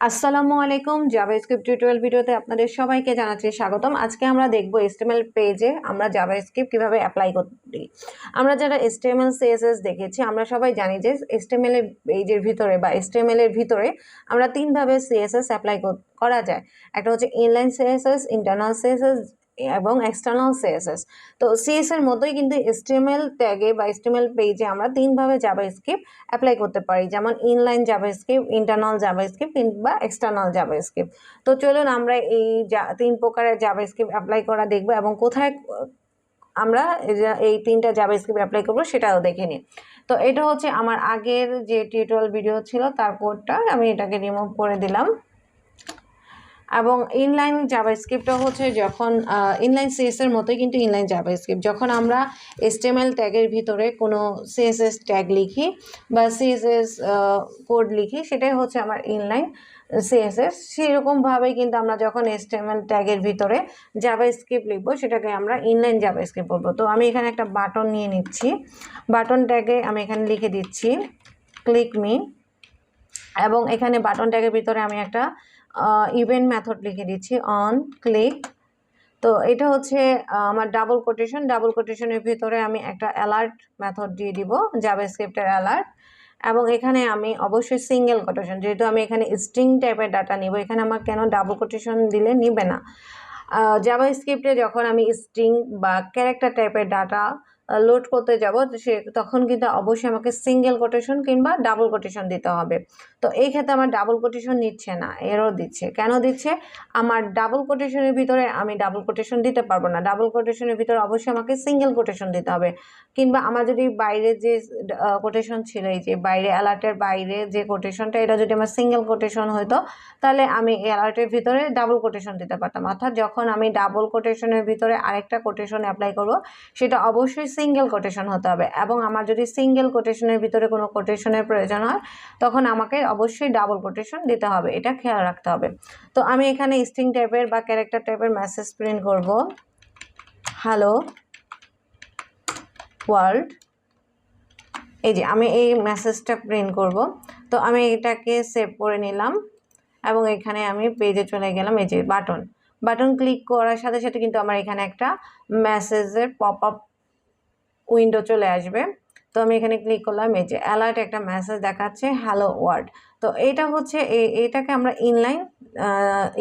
আসসালামু আলাইকুম, JavaScript tutorial ভিডিওতে আপনাদের সবাইকে জানাচ্ছি স্বাগতম। আজকে আমরা দেখব HTML পেজে আমরা জাভাস্ক্রিপ্ট কিভাবে অ্যাপ্লাই করি। আমরা যারা HTML CSS দেখেছি আমরা সবাই জানি যে HTML এর পেজের ভিতরে বা HTML এর ভিতরে আমরা তিনভাবে CSS অ্যাপ্লাই করা যায়। একটা হচ্ছে ইনলাইন CSS, ইন্টারনাল CSS এবং এক্সটার্নাল CSS। তো CSS এর মতোই কিন্তু HTML ট্যাগে বা HTML পেজে আমরা তিনভাবে জাভাস্ক্রিপ্ট অ্যাপ্লাই করতে পারি, যেমন ইনলাইন জাভাস্ক্রিপ্ট, ইন্টারনাল জাভাস্ক্রিপ্ট বা এক্সটার্নাল জাভাস্ক্রিপ্ট। তো চলুন আমরা এই তিন প্রকারের জাভাস্ক্রিপ্ট অ্যাপ্লাই করা দেখব এবং কোথায় আমরা এই তিনটা জাভাস্ক্রিপ্ট অ্যাপ্লাই করব সেটাও দেখে নিই। তো এটা হচ্ছে আমার আগের যে টিউটোরিয়াল ভিডিও ছিল তার কোডটা, আমি এটাকে রিমুভ করে দিলাম। এবং ইনলাইন জাভাস্ক্রিপ্টটা হচ্ছে যখন ইনলাইন সিএস এর মতোই কিন্তু ইনলাইন জাভাস্ক্রিপ্ট, যখন আমরা HTML ট্যাগের ভিতরে কোনো CSS ট্যাগ লিখি বা CSS কোড লিখি, সেটাই হচ্ছে আমার ইনলাইন CSS। সেরকমভাবেই কিন্তু আমরা যখন HTML ট্যাগের ভিতরে জাভাস্ক্রিপ্ট লিখবো সেটাকে আমরা ইনলাইন জাভাস্ক্রিপ্ট বলবো। তো আমি এখানে একটা বাটন নিয়ে নিচ্ছি, বাটন ট্যাগে আমি এখানে লিখে দিচ্ছি ক্লিক মি, এবং এখানে বাটন ট্যাগের ভিতরে আমি একটা ইভেন্ট মেথড লিখে দিচ্ছি অন ক্লিক। তো এটা হচ্ছে আমার ডাবল কোটেশনের ভিতরে আমি একটা অ্যালার্ট মেথড দিয়ে দিব, জাভাস্ক্রিপ্টের অ্যালার্ট। এবং এখানে আমি অবশ্যই সিঙ্গেল কোটেশন, যেহেতু আমি এখানে স্ট্রিং টাইপের ডাটা নিব, এখানে আমার কেন ডাবল কোটেশন দিলে নিবে না। জাভাস্ক্রিপ্টে যখন আমি স্ট্রিং বা ক্যারেক্টার টাইপের ডাটা লোড করতে যাব তখন কিন্তু অবশ্যই আমাকে সিঙ্গেল কোটেশন কিংবা ডাবল কোটেশন দিতে হবে। তো এই ক্ষেত্রে আমার ডাবল কোটেশন নিচ্ছে না, এরর দিচ্ছে। কেন দিচ্ছে? আমার ডাবল কোটেশনের ভিতরে আমি ডাবল কোটেশন দিতে পারবো না, ডাবল কোটেশনের ভিতরে অবশ্যই আমাকে সিঙ্গেল কোটেশন দিতে হবে। কিংবা আমার যদি বাইরে যে কোটেশন ছিল, এই যে বাইরে অ্যালার্টের বাইরে যে কোটেশনটা, এটা যদি আমার সিঙ্গেল কোটেশন হতো তাহলে আমি অ্যালার্টের ভিতরে ডাবল কোটেশন দিতে পারতাম। অর্থাৎ যখন আমি ডাবল কোটেশনের ভিতরে আরেকটা কোটেশন অ্যাপ্লাই করব সেটা অবশ্যই সিঙ্গেল কোটেশন হতে হবে। এবং আমার যদি সিঙ্গেল কোটেশনের ভিতরে কোনো কোটেশনের প্রয়োজন হয় তখন আমাকে অবশ্যই ডাবল কোটেশন দিতে হবে, এটা খেয়াল রাখতে হবে। তো আমি এখানে স্ট্রিং টাইপের বা ক্যারেক্টার টাইপের মেসেজ প্রিন্ট করব, হ্যালো ওয়ার্ল্ড। এই যে আমি এই মেসেজটা প্রিন্ট করব। তো আমি এটাকে সেভ করে নিলাম এবং এখানে আমি পেজে চলে গেলাম। এই যে বাটন ক্লিক করার সাথে সাথে কিন্তু আমার এখানে একটা মেসেজের পপ আপ উইন্ডো চলে আসবে। তো আমি এখানে ক্লিক করলাম, এই যে অ্যালার্ট একটা মেসেজ দেখাচ্ছে হ্যালো ওয়ার্ল্ড। তো এটা হচ্ছে এটাকে আমরা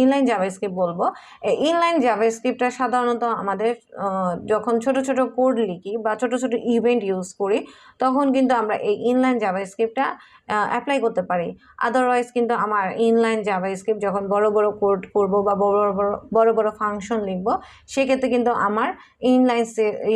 ইনলাইন জাভাস্ক্রিপ্ট বলবো। এই ইনলাইন জাভাস্ক্রিপ্টটা সাধারণত আমাদের যখন ছোট ছোট কোড লিখি বা ছোট ছোট ইভেন্ট ইউজ করি তখন কিন্তু আমরা এই ইনলাইন জাভাস্ক্রিপ্টটা অ্যাপ্লাই করতে পারি। আদারওয়াইজ কিন্তু আমার ইনলাইন জাভাস্ক্রিপ্ট যখন বড় বড় কোড করব বা বড় বড় ফাংশন লিখব সেক্ষেত্রে কিন্তু আমার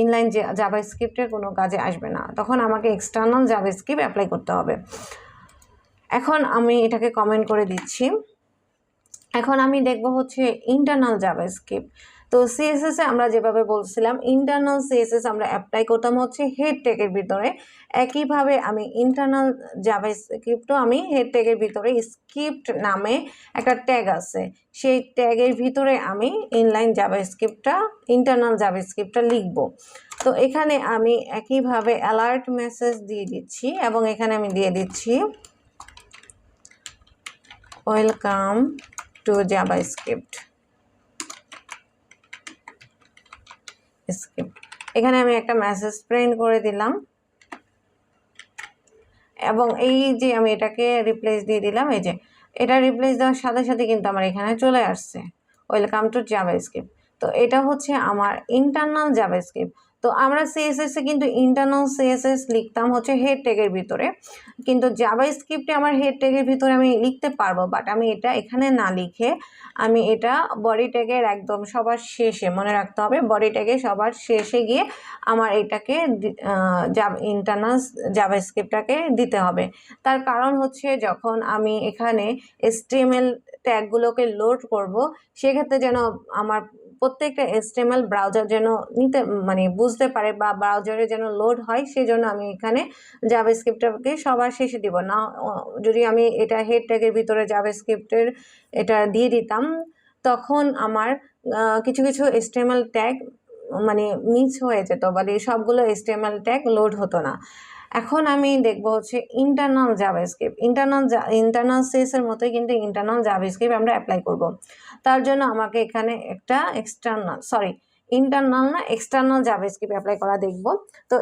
ইনলাইন জাভাস্ক্রিপ্টের কোনো কাজে আসবে না, তখন আমাকে এক্সটার্নাল জাভাস্ক্রিপ্ট অ্যাপ্লাই করতে হবে। এখন আমি এটাকে কমেন্ট করে দিচ্ছি। এখন আমি দেখব হচ্ছে ইন্টারনাল জাভাস্ক্রিপ্ট। তো CSS এ আমরা যেভাবে বলছিলাম ইন্টারনাল CSS আমরা অ্যাপ্লাই করতাম হচ্ছে হেড ট্যাগের ভিতরে, একইভাবে আমি ইন্টারনাল জাভাস্ক্রিপ্টও আমি হেড ট্যাগের ভিতরে স্ক্রিপ্ট নামে একটা ট্যাগ আছে, সেই ট্যাগের ভিতরে আমি ইন্টারনাল জাভাস্ক্রিপ্টটা লিখব। তো এখানে আমি একইভাবে অ্যালার্ট মেসেজ দিয়ে দিচ্ছি এবং এখানে আমি দিয়ে দিচ্ছি ওয়েলকাম টু জাভাস্ক্রিপ্ট স্ক্রিপ্ট। এখানে আমি একটা মেসেজ প্রিন্ট করে দিলাম এবং এই যে আমি এটাকে রিপ্লেস দিয়ে দিলাম। এই যে এটা রিপ্লেস দেওয়ার সাথে সাথে কিন্তু আমার এখানে চলে আসছে ওয়েলকাম টু জাভাস্ক্রিপ্ট। তো এটা হচ্ছে আমার ইন্টারনাল জাভাস্ক্রিপ্ট। তো আমরা CSS এ কিন্তু ইন্টারনাল CSS লিখতাম হচ্ছে হেড ট্যাগের ভিতরে, কিন্তু জাভাস্ক্রিপ্টে আমার হেড ট্যাগের ভিতরে আমি লিখতে পারবো, বাট আমি এটা এখানে না লিখে আমি এটা বডি ট্যাগের একদম সবার শেষে, মনে রাখতে হবে বডি ট্যাগে সবার শেষে গিয়ে আমার এটাকে ইন্টারনাল জাভাস্ক্রিপ্টটাকে দিতে হবে। তার কারণ হচ্ছে যখন আমি এখানে HTML ট্যাগগুলোকে লোড করব সেক্ষেত্রে যেন আমার প্রত্যেকটা HTML ব্রাউজার যেন বুঝতে পারে বা ব্রাউজারে যেন লোড হয়, সেজন্য আমি এখানে জাভাস্ক্রিপ্টটাকে সবার শেষে দিব না। যদি আমি এটা হেড ট্যাগের ভিতরে জাভাস্ক্রিপ্টের এটা দিয়ে দিতাম তখন আমার কিছু কিছু HTML ট্যাগ মিস হয়ে যেত, সবগুলো HTML ট্যাগ লোড হতো না। এখন আমি দেখব হচ্ছে ইন্টারনাল জাভাস্ক্রিপ্ট। ইন্টারনাল সিএস এর মতোই কিন্তু ইন্টারনাল জাভাস্ক্রিপ্ট আমরা অ্যাপ্লাই করব। তার জন্য আমাকে এখানে একটা ইন্টারনাল না এক্সটার্নাল জাভাস্ক্রিপ্ট অ্যাপ্লাই করা দেখব। তো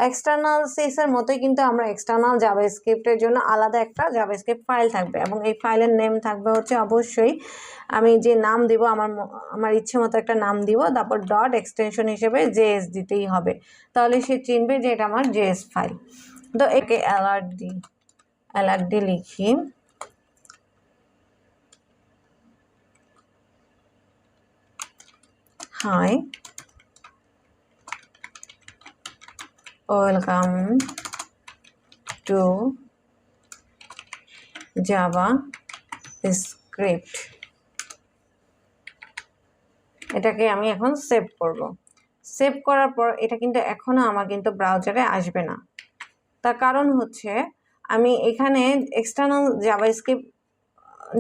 এক্সটার্নাল সিএস এর মতোই কিন্তু আমরা এক্সটার্নাল জাভাস্ক্রিপ্টের জন্য আলাদা একটা জাভাস্ক্রিপ্ট ফাইল থাকবে এবং এই ফাইলের নেম থাকবে হচ্ছে অবশ্যই আমি যে নাম দিব আমার ইচ্ছে মতো একটা নাম দিব, তারপর ডট এক্সটেনশন হিসেবে জেএস দিতেই হবে, তাহলে সে চিনবে যে এটা আমার জেএস ফাইল। তো একে এলআরডি লিখি, hi welcome to Java script. এটাকে আমি এখন সেভ করব। সেভ করার পর এটা কিন্তু এখনো আমার কিন্তু ব্রাউজারে আসবে না। তার কারণ হচ্ছে আমি এখানে এক্সটার্নাল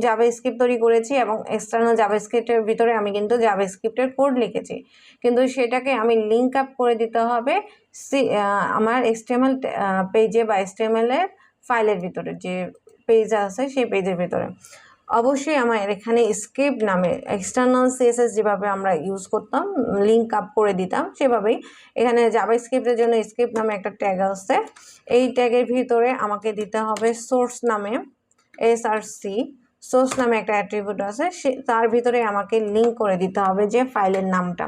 জাভাস্ক্রিপ্ট তৈরি করেছি এবং এক্সটার্নাল জাভাস্ক্রিপ্টের ভিতরে আমি কিন্তু জাভাস্ক্রিপ্টের কোড লিখেছি, কিন্তু সেটাকে আমি লিঙ্ক আপ করে দিতে হবে আমার এইচটিএমএল পেজে বা এইচটিএমএল এর ফাইলের ভিতরে, যে পেজ আছে সেই পেজের ভিতরে। অবশ্যই আমার এখানে স্ক্রিপ্ট নামে এক্সটার্নাল সিএসএস যেভাবে আমরা ইউজ করতাম লিঙ্ক আপ করে দিতাম, সেভাবেই এখানে জাভাস্ক্রিপ্টের জন্য স্ক্রিপ্ট নামে একটা ট্যাগ আছে। এই ট্যাগের ভিতরে আমাকে দিতে হবে সোর্স নামে এসআরসি, সোর্স নামে একটা অ্যাট্রিবিউট আছে, তার ভিতরে আমাকে লিঙ্ক করে দিতে হবে যে ফাইলের নামটা।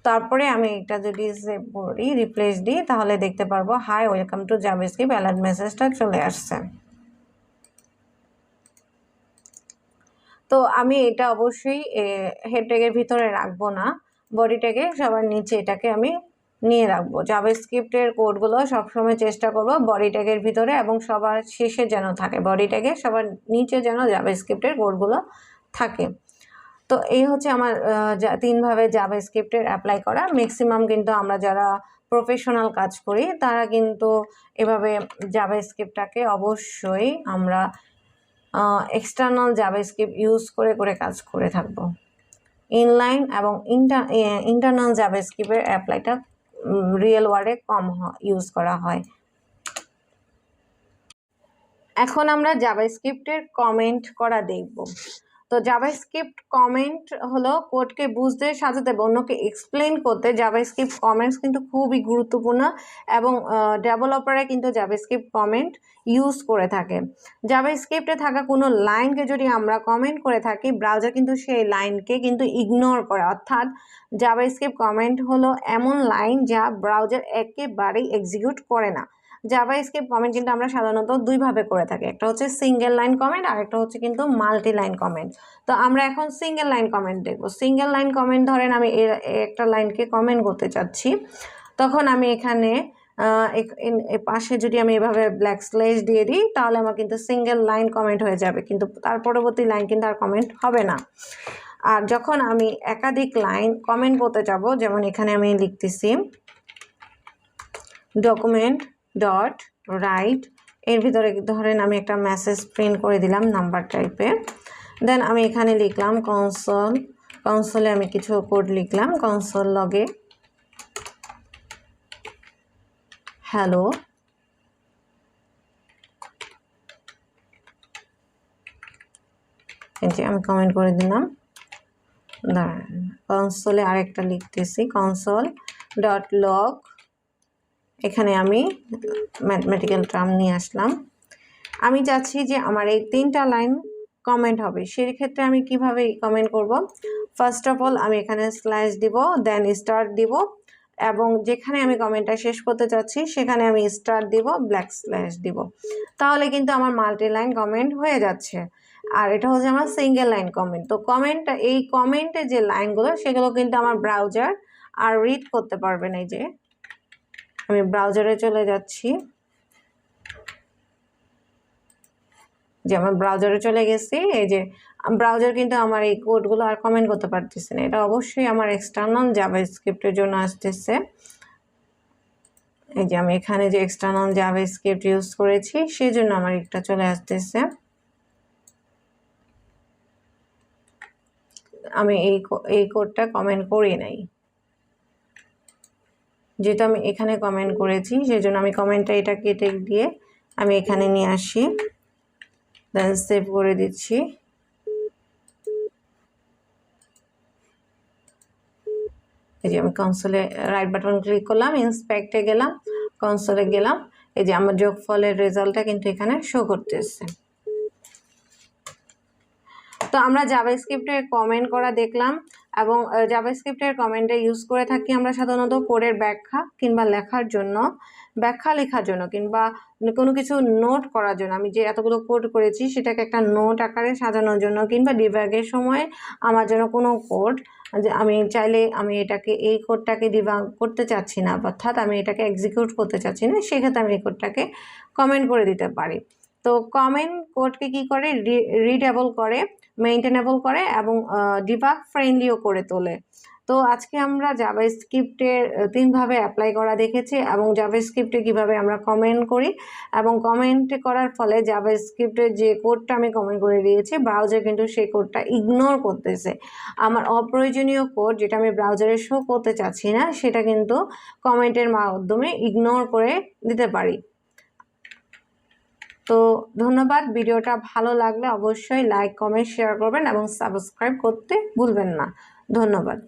তারপরে আমি এটা যদি সেভ করি, রিপ্লেস দিই, তাহলে দেখতে পারবো hi welcome to JavaScript alert মেসেজটা চলে আসছে। তো আমি এটা অবশ্যই হেড ট্যাগের ভিতরে রাখবো না, বডি ট্যাগে সবার নিচে এটাকে আমি নিয়ে রাখবো। জাভাস্ক্রিপ্টের কোডগুলো সবসময় চেষ্টা করবো বডি ট্যাগের ভিতরে এবং সবার শেষে যেন থাকে, বডি ট্যাগে সবার নিচে যেন জাভাস্ক্রিপ্টের কোডগুলো থাকে। তো এই হচ্ছে আমার 3ভাবে জাভাস্ক্রিপ্টের অ্যাপ্লাই করা। ম্যাক্সিমাম কিন্তু আমরা যারা প্রফেশনাল কাজ করি তারা কিন্তু এভাবে জাভাস্ক্রিপ্টটাকে অবশ্যই আমরা এক্সটার্নাল জাভাস্ক্রিপ্ট ইউজ করে কাজ করে থাকবো। ইনলাইন এবং ইন্টারনাল জাভাস্ক্রিপ্টের অ্যাপ্লাইটা রিয়েল ওয়ার্ল্ডে কম ইউজ করা হয়। এখন আমরা জাভাস্ক্রিপ্টের কমেন্ট করা দেখব। তো জাভাস্ক্রিপ্ট কমেন্ট হলো কোডকে বুঝতে, সাজাতে বা অন্যকে এক্সপ্লেন করতে জাভাস্ক্রিপ্ট কমেন্টস কিন্তু খুবই গুরুত্বপূর্ণ এবং ডেভেলপাররা কিন্তু জাভাস্ক্রিপ্ট কমেন্ট ইউজ করে থাকে। জাভাস্ক্রিপ্টে থাকা কোনো লাইনকে যদি আমরা কমেন্ট করে থাকি, ব্রাউজার কিন্তু সেই লাইনকে কিন্তু ইগনোর করে, অর্থাৎ জাভাস্ক্রিপ্ট কমেন্ট হলো এমন লাইন যা ব্রাউজার একেবারেই এক্সিকিউট করে না। জাভাস্ক্রিপ্ট কমেন্ট কিন্তু আমরা সাধারণত দুইভাবে করে থাকি, একটা হচ্ছে সিঙ্গেল লাইন কমেন্ট আর একটা হচ্ছে কিন্তু মাল্টি লাইন কমেন্ট। তো আমরা এখন সিঙ্গেল লাইন কমেন্ট দেখব। সিঙ্গেল লাইন কমেন্ট ধরেন আমি একটা লাইনকে কমেন্ট করতে চাচ্ছি, তখন আমি এখানে পাশে যদি আমি এভাবে ব্ল্যাক স্ল্যাশ দিয়ে দিই, তাহলে আমার কিন্তু সিঙ্গেল লাইন কমেন্ট হয়ে যাবে, কিন্তু তার পরবর্তী লাইন কিন্তু আর কমেন্ট হবে না। আর যখন আমি একাধিক লাইন কমেন্ট করতে যাব, যেমন এখানে আমি লিখতেছি ডকুমেন্ট ডট রাইট, এর ভিতরে ধরেন আমি একটা মেসেজ প্রিন্ট করে দিলাম নাম্বার টাইপের, দেন আমি এখানে লিখলাম কনসোলে আমি কিছু কোড লিখলাম, কনসোল লগে হ্যালো এই যে আমি কমেন্ট করে দিলাম। দাঁড়ান, কনসোলে আরেকটা লিখতেছি কনসোল ডট লগ, এখানে আমি ম্যাথমেটিক্যাল টার্ম নিয়ে আসলাম। আমি চাচ্ছি যে আমার এই 3টা লাইন কমেন্ট হবে, সেই ক্ষেত্রে আমি কিভাবে কমেন্ট করব? ফার্স্ট অফ অল আমি এখানে স্ল্যাশ দিব, দেন স্টার দিব, এবং যেখানে আমি কমেন্টটা শেষ করতে চাচ্ছি সেখানে আমি স্টার দিব, ব্ল্যাক স্ল্যাশ দিব, তাহলে কিন্তু আমার মাল্টি লাইন কমেন্ট হয়ে যাচ্ছে। আর এটা হচ্ছে আমার সিঙ্গেল লাইন কমেন্ট। তো এই কমেন্টে যে লাইনগুলো সেগুলো কিন্তু আমার ব্রাউজার আর রিড করতে পারবে না। এই যে আমি ব্রাউজারে চলে যাচ্ছি, যে আমার ব্রাউজারে চলে গেছি, এই যে ব্রাউজার কিন্তু আমার এই কোডগুলো আর কমেন্ট করতে পারতেছে না। এটা অবশ্যই আমার এক্সটার্নাল জাভাস্ক্রিপ্টের জন্য আসতেছে। এই যে আমি এখানে যে এক্সটার্নাল জাভাস্ক্রিপ্ট ইউজ করেছি সেজন্য আমার একটা চলে আসতেছে। আমি এই কোডটা কমেন্ট করি নাই, যেহেতু আমি এখানে কমেন্ট করেছি সেই জন্য আমি কমেন্টটা এটা কেটে দিয়ে আমি এখানে নিয়ে আসি, দেন সেভ করে দিচ্ছি। এই যে আমি কনসোলে রাইট বাটন ক্লিক করলাম, ইন্সপেক্টে গেলাম, কনসোলে গেলাম, এই যে আমার যোগফলের রেজাল্টটা কিন্তু এখানে শো করতেছে। তো আমরা জাভাস্ক্রিপ্টের কমেন্ট করা দেখলাম এবং জাভাস্ক্রিপ্টের কমেন্টে ইউজ করে থাকি আমরা সাধারণত কোডের ব্যাখ্যা কিংবা লেখার জন্য, লেখার জন্য কিংবা কোনো কিছু নোট করার জন্য। আমি যে এতগুলো কোড করেছি সেটাকে একটা নোট আকারে সাজানোর জন্য, কিংবা ডিবাগের সময় আমার জন্য কোনো কোড যে আমি চাইলে আমি এটাকে এই কোডটাকে ডিবাগ করতে চাচ্ছি না, অর্থাৎ আমি এটাকে এক্সিকিউট করতে চাচ্ছি না, সেক্ষেত্রে আমি এই কোডটাকে কমেন্ট করে দিতে পারি। তো কমেন্ট কোডকে কি করে, রিডেবল করে, মেইনটেনেবল করে এবং ডিবাগ ফ্রেন্ডলিও করে তোলে। তো আজকে আমরা জাভাস্ক্রিপ্টের তিনভাবে অ্যাপ্লাই করা দেখেছি এবং জাভাস্ক্রিপ্টে কিভাবে আমরা কমেন্ট করি এবং কমেন্ট করার ফলে জাভাস্ক্রিপ্টের যে কোডটা আমি কমেন্ট করে দিয়েছি ব্রাউজার কিন্তু সেই কোডটা ইগনোর করতেছে। আমার অপ্রয়োজনীয় কোড যেটা আমি ব্রাউজারে শো করতে চাচ্ছি না সেটা কিন্তু কমেন্টের মাধ্যমে ইগনোর করে দিতে পারি। তো ধন্যবাদ। ভিডিওটা ভালো লাগলে অবশ্যই লাইক, কমেন্ট, শেয়ার করবেন এবং সাবস্ক্রাইব করতে ভুলবেন না। ধন্যবাদ।